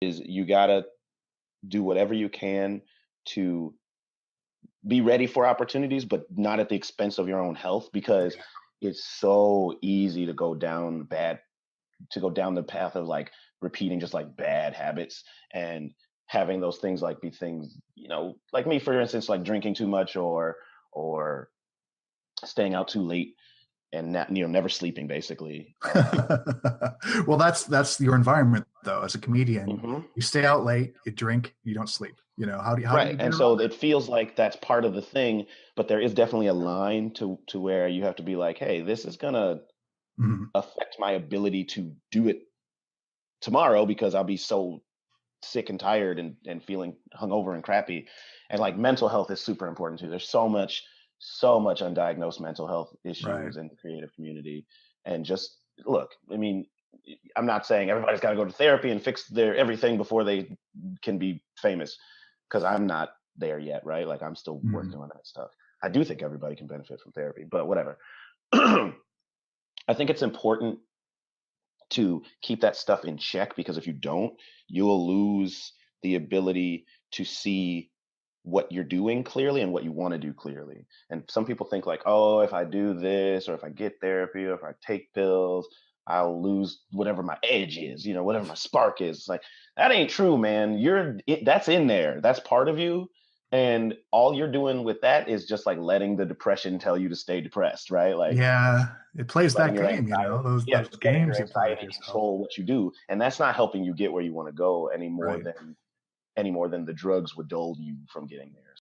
is you gotta do whatever you can to be ready for opportunities, but not at the expense of your own health, because it's so easy to go down the path of like repeating just like bad habits and having those things like be things, like me, for instance, like drinking too much or staying out too late and not, never sleeping basically. Well, that's your environment though. As a comedian, Mhm. you stay out late, you drink, you don't sleep. How do Right. you get And around so it feels like that's part of the thing, but there is definitely a line to where you have to be like, hey, this is gonna that? Mhm. affect my ability to do it tomorrow because I'll be so sick and tired and feeling hungover and crappy. And like mental health is super important too. There's so much undiagnosed mental health Right. issues in the creative community. And just look, I mean, I'm not saying everybody's got to go to therapy and fix their everything before they can be famous, because I'm not there yet, right? Like I'm still Mhm. working on that stuff. I do think everybody can benefit from therapy, but whatever. I think it's important to keep that stuff in check, because if you don't, you'll lose the ability to see what you're doing clearly and what you want to do clearly. And some people think like, oh, if I do this or if I get therapy or if I take pills, I'll lose whatever my edge is, whatever my spark is. It's like, that ain't true, man. That's in there. That's part of you. And all you're doing with that is just like letting the depression tell you to stay depressed, right? Like Yeah, it plays letting that your game, anxiety, those yeah, letting your games you play with anxiety yourself. control what you do. And that's not helping you get where you want to go Right. any more than the drugs would dull you from getting there.